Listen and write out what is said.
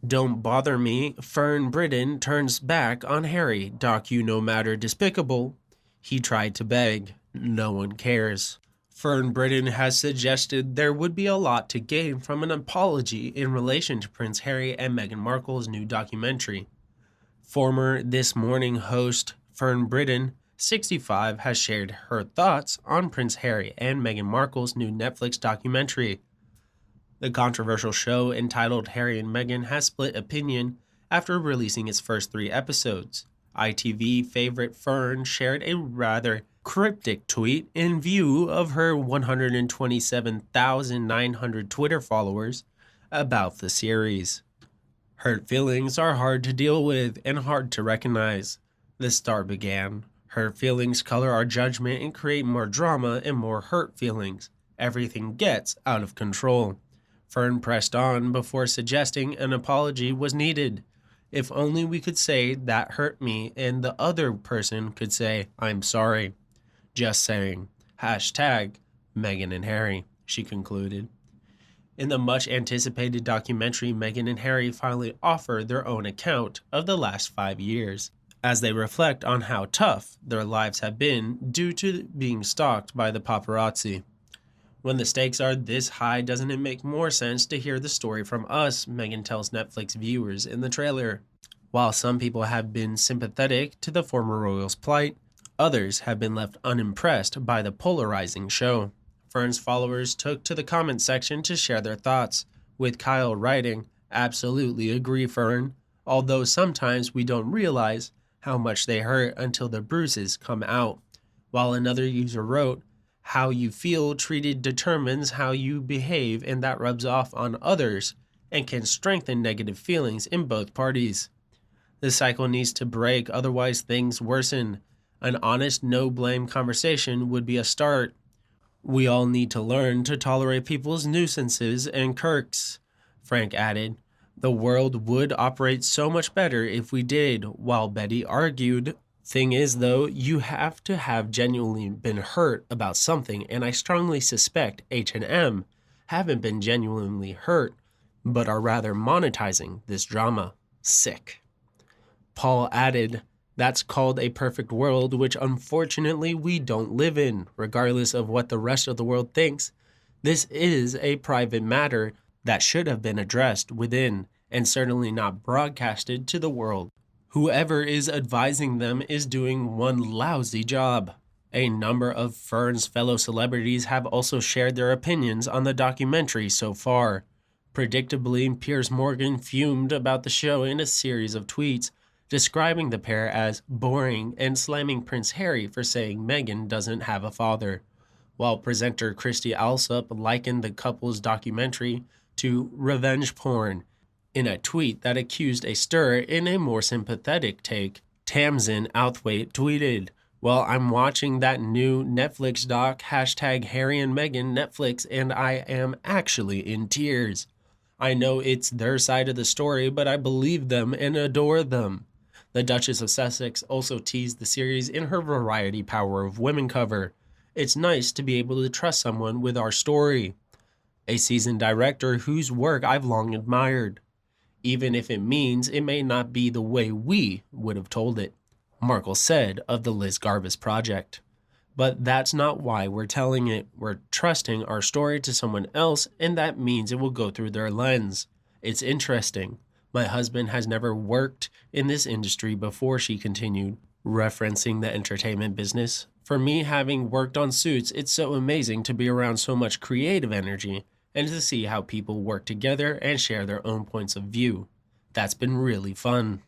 Don't Bother Me, Fern Britton turns back on Harry. Docu no matter Despicable. He tried to beg. No one cares. Fern Britton has suggested there would be a lot to gain from an apology in relation to Prince Harry and Meghan Markle's new documentary. Former This Morning host Fern Britton, 65, has shared her thoughts on Prince Harry and Meghan Markle's new Netflix documentary. The controversial show entitled Harry and Meghan has split opinion after releasing its first 3 episodes. ITV favorite Fern shared a rather cryptic tweet in view of her 127,900 Twitter followers about the series. Hurt feelings are hard to deal with and hard to recognize. The star began. Hurt feelings color our judgment and create more drama and more hurt feelings. Everything gets out of control. Fern pressed on before suggesting an apology was needed. If only we could say that hurt me and the other person could say, I'm sorry. Just saying. Hashtag Meghan and Harry, she concluded. In the much anticipated documentary, Meghan and Harry finally offer their own account of the last 5 years, as they reflect on how tough their lives have been due to being stalked by the paparazzi. When the stakes are this high, doesn't it make more sense to hear the story from us, Meghan tells Netflix viewers in the trailer. While some people have been sympathetic to the former royal's plight, others have been left unimpressed by the polarizing show. Fern's followers took to the comment section to share their thoughts, with Kyle writing, "Absolutely agree, Fern, although sometimes we don't realize how much they hurt until the bruises come out." While another user wrote, "How you feel treated determines how you behave, and that rubs off on others and can strengthen negative feelings in both parties. The cycle needs to break, otherwise things worsen. An honest, no-blame conversation would be a start. We all need to learn to tolerate people's nuisances and quirks." Frank added, "The world would operate so much better if we did," while Betty argued, "Thing is, though, you have to have genuinely been hurt about something, and I strongly suspect H&M haven't been genuinely hurt, but are rather monetizing this drama. Sick." Paul added, "That's called a perfect world, which unfortunately we don't live in. Regardless of what the rest of the world thinks, this is a private matter that should have been addressed within, and certainly not broadcasted to the world. Whoever is advising them is doing one lousy job." A number of Fern's fellow celebrities have also shared their opinions on the documentary so far. Predictably, Piers Morgan fumed about the show in a series of tweets, describing the pair as boring and slamming Prince Harry for saying Meghan doesn't have a father, while presenter Christy Alsop likened the couple's documentary to revenge porn. In a tweet that accused a stir in a more sympathetic take, Tamsin Outhwaite tweeted, "Well, I'm watching that new Netflix doc, hashtag Harry and Meghan Netflix, and I am actually in tears. I know it's their side of the story, but I believe them and adore them." The Duchess of Sussex also teased the series in her Variety Power of Women cover. "It's nice to be able to trust someone with our story. A seasoned director whose work I've long admired. Even if it means it may not be the way we would have told it," Markle said of the Liz Garbus project. "But that's not why we're telling it. We're trusting our story to someone else, and that means it will go through their lens. It's interesting. My husband has never worked in this industry before," she continued, referencing the entertainment business. "For me, having worked on Suits, it's so amazing to be around so much creative energy and to see how people work together and share their own points of view. That's been really fun."